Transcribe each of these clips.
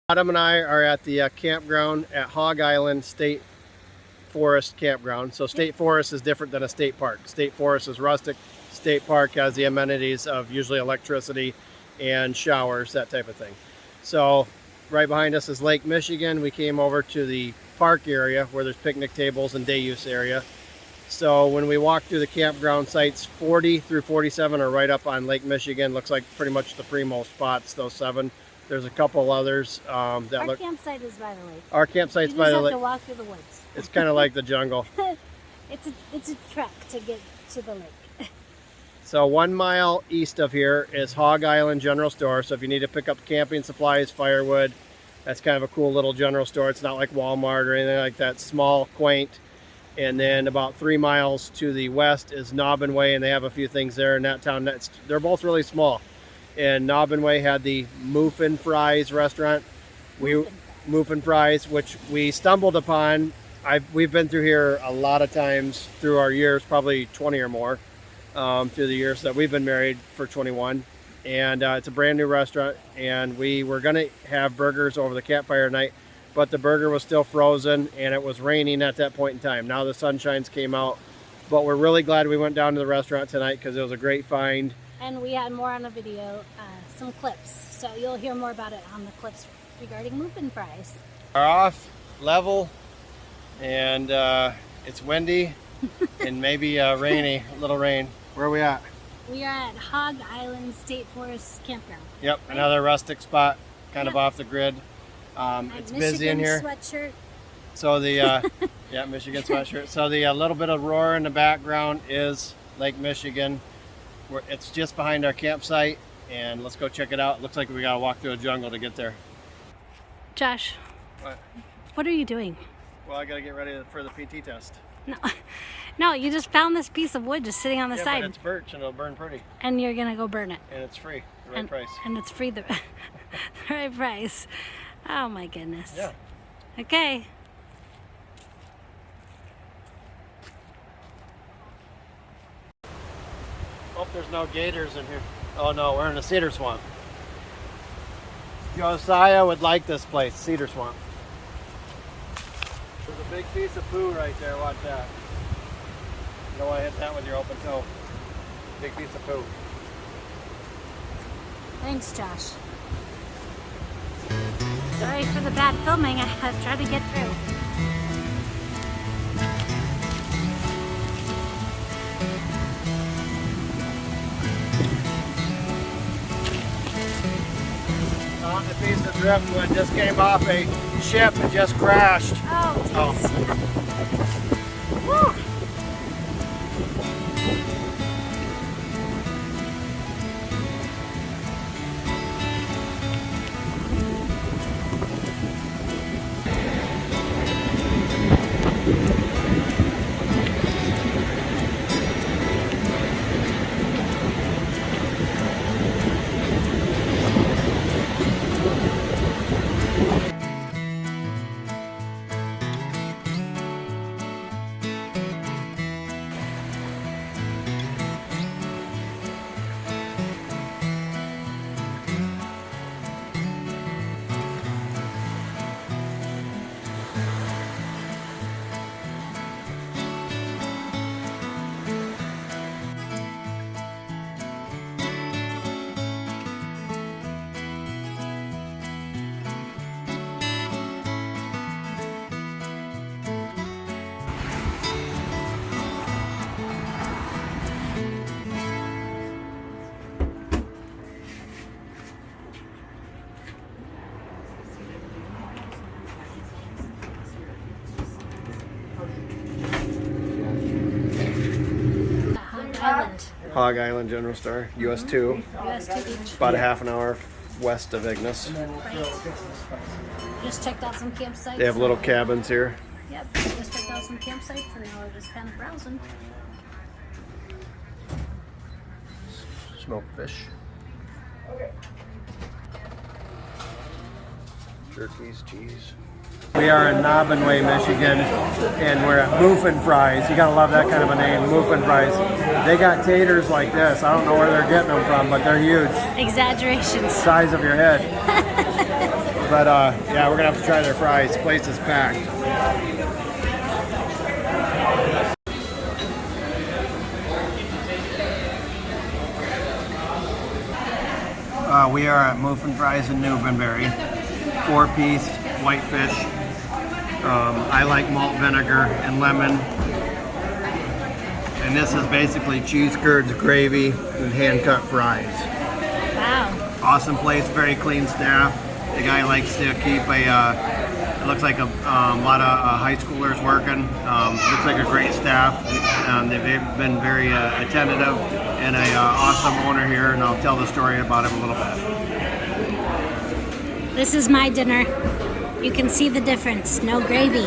Adam and I are at the campground at Hog Island State Forest Campground. So state forest is different than a state park. State forest is rustic. State park has the amenities of usually electricity and showers, that type of thing. So right behind us is Lake Michigan. We came over to the park area where there's picnic tables and day use area. So when we walk through the campground sites, 40 through 47 are right up on Lake Michigan. Looks like pretty much the primo spots, those 7. There's a couple others that our look. Our campsite is by the lake. Our campsite's by the lake. You just have to walk through the woods. It's kind of like the jungle. It's a trek to get to the lake. So 1 mile east of here is Hog Island General Store. So if you need to pick up camping supplies, firewood, that's kind of a cool little general store. It's not like Walmart or anything like that. Small, quaint. And then about 3 miles to the west is Nobbin Way, and they have a few things there in that town. They're both really small. And Nobbin Way had the Muffin Fries restaurant. Muffin Fries, which we stumbled upon. We've been through here a lot of times through our years, probably 20 or more, through the years that we've been married for 21. And it's a brand new restaurant, and we were gonna have burgers over the campfire night, but the burger was still frozen and it was raining at that point in time. Now the sunshines came out, but we're really glad we went down to the restaurant tonight because it was a great find. And we had more on a video, some clips. So you'll hear more about it on the clips regarding Muffin Fries. We're off level, and it's windy and maybe rainy, a little rain. Where are we at? We are at Hog Island State Forest Campground. Yep, right? Another rustic spot, kind of off the grid. It's busy in here. Sweatshirt. So the yeah, Michigan sweatshirt. So the little bit of roar in the background is Lake Michigan. It's just behind our campsite, and let's go check it out. It looks like we gotta walk through a jungle to get there. Josh, what are you doing? Well, I gotta get ready for the PT test. No, you just found this piece of wood just sitting on the side. But it's birch and it'll burn pretty. And you're gonna go burn it. And it's free, the right price. And it's free, the right price. Oh my goodness. Yeah. Okay. Hope there's no gators in here. Oh no, we're in the Cedar Swamp. Josiah would like this place, Cedar Swamp. There's a big piece of poo right there, watch that. You don't want to hit that with your open toe. Big piece of poo. Thanks, Josh. Sorry for the bad filming, I tried to get through. On the piece of driftwood just came off a ship and just crashed. Oh, Woo. Hog Island General Store, Us2. Us2 Beach. About a half an hour west of Ignis. Right. Just checked out some campsites. They have little cabins here. Yep, just checked out some campsites and now we're just kind of browsing. Smoked fish. Turkeys, cheese. We are in Nobbin Way, Michigan, and we're at Muffin Fries. You gotta love that kind of a name, Muffin Fries. They got taters like this. I don't know where they're getting them from, but they're huge. Exaggerations. Size of your head. But yeah, we're gonna have to try their fries. This place is packed. We are at Muffin Fries in Newbenbury. 4-piece whitefish. I like malt vinegar and lemon. And this is basically cheese curds, gravy, and hand-cut fries. Wow. Awesome place, very clean staff. The guy likes to keep it looks like a lot of high schoolers working. Looks like a great staff. They've been very attentive, and an awesome owner here, and I'll tell the story about him a little bit. This is my dinner. You can see the difference. No gravy.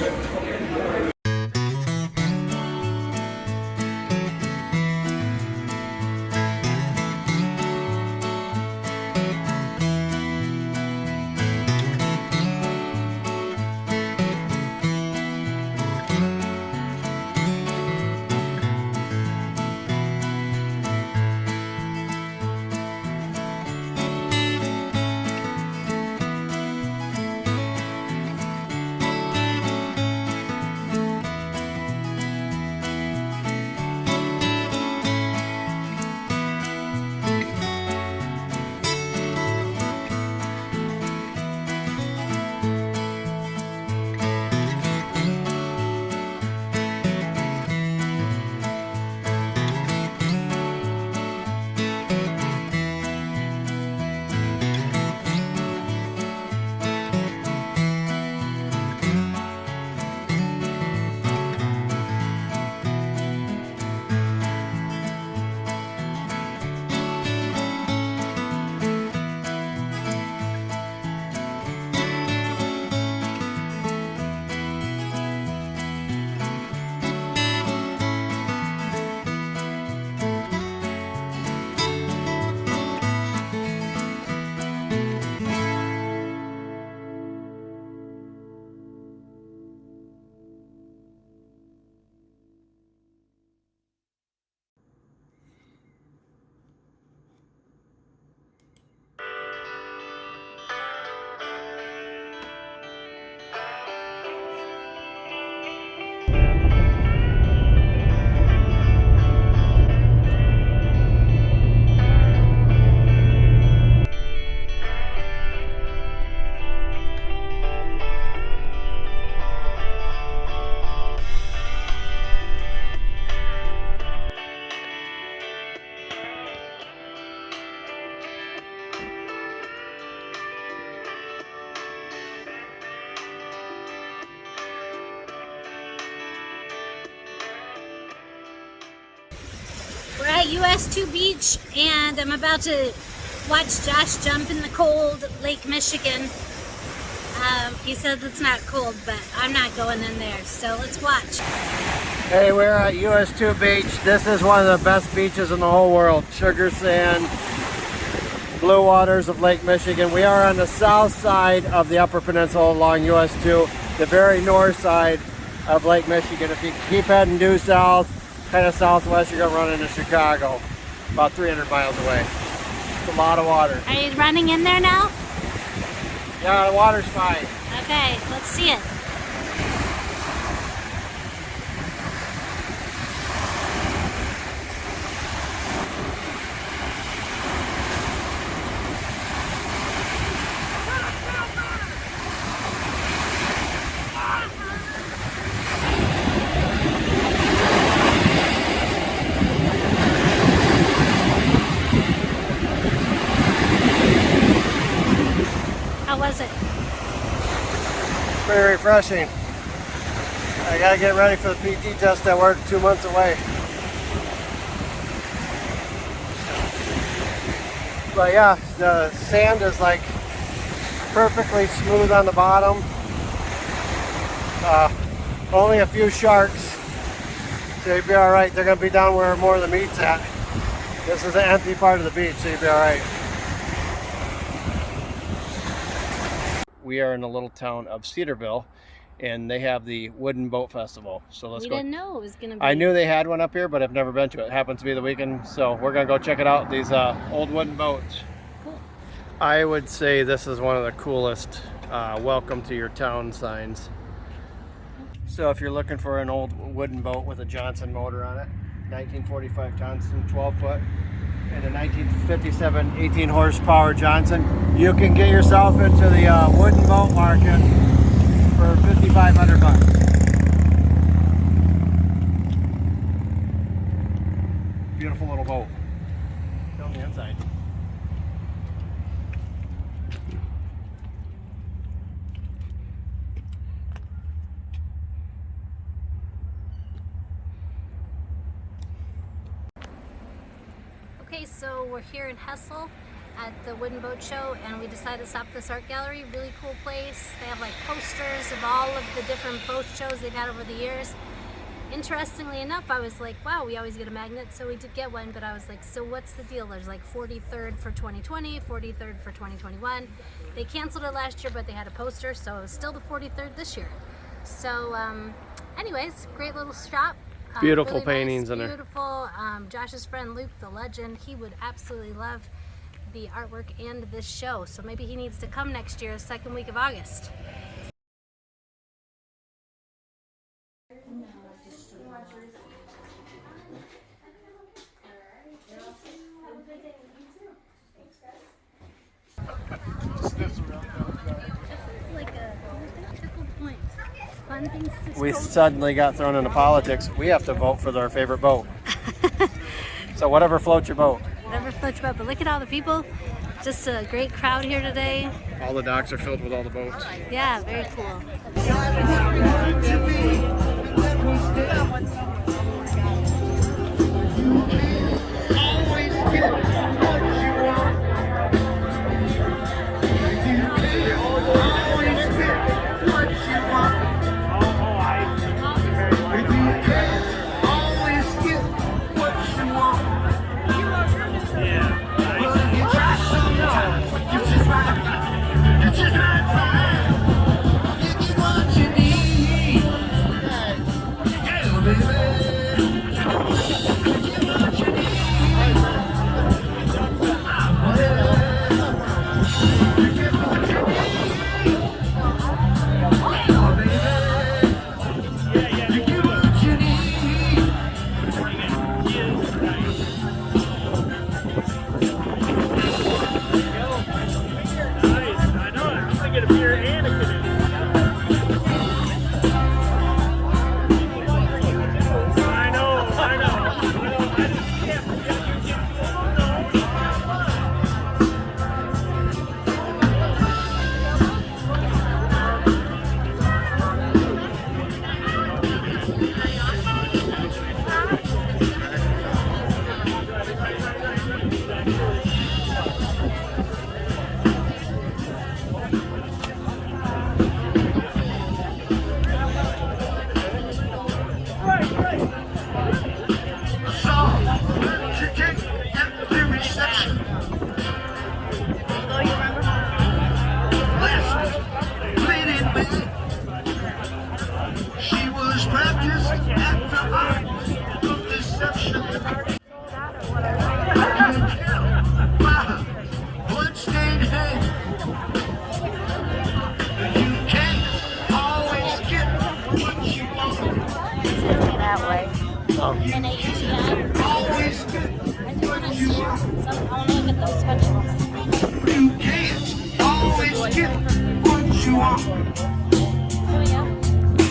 We're at Us2 Beach, and I'm about to watch Josh jump in the cold Lake Michigan. He says it's not cold, but I'm not going in there, so let's watch. Hey, we're at Us2 Beach. This is one of the best beaches in the whole world. Sugar sand, blue waters of Lake Michigan. We are on the south side of the Upper Peninsula along US2, the very north side of Lake Michigan. If you keep heading due south, kind of southwest, you're gonna run into Chicago, about 300 miles away. It's a lot of water. Are you running in there now? Yeah, the water's fine. Okay, let's see it. How was it? Very refreshing. I gotta get ready for the PT test at work 2 months away. But yeah, the sand is like perfectly smooth on the bottom. Only a few sharks, so you'll be all right. They're gonna be down where more of the meat's at. This is the empty part of the beach, so you'll be all right. We are in the little town of Cedarville, and they have the Wooden Boat Festival. So let's go. We didn't know it was gonna be. I knew they had one up here, but I've never been to it. It happens to be the weekend, so we're gonna go check it out. These old wooden boats. Cool. I would say this is one of the coolest welcome to your town signs. So if you're looking for an old wooden boat with a Johnson motor on it, 1945 Johnson 12 foot, and a 1957 18 horsepower Johnson, you can get yourself into the wooden boat market for $5,500. Beautiful little boat. Show them the inside. Okay, so we're here in Hessel at the Wooden Boat Show, and we decided to stop at this art gallery. Really cool place. They have like posters of all of the different boat shows they've had over the years. Interestingly enough, I was like, wow, we always get a magnet, so we did get one, but I was like, so what's the deal? There's like 43rd for 2020, 43rd for 2021. They canceled it last year, but they had a poster, so it was still the 43rd this year. So anyways, great little shop. Beautiful really paintings nice, in there. beautiful. Josh's friend Luke, the legend, he would absolutely love the artwork and this show. So maybe he needs to come next year, second week of August. We suddenly got thrown into politics. We have to vote for our favorite boat. So whatever floats your boat. Whatever floats your boat. But look at all the people. Just a great crowd here today. All the docks are filled with all the boats. Yeah, very cool.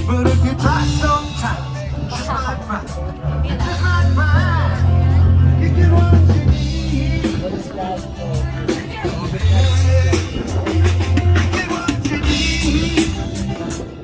But if you try sometimes, just like mine, just like mine, you get what you need. You get what you need.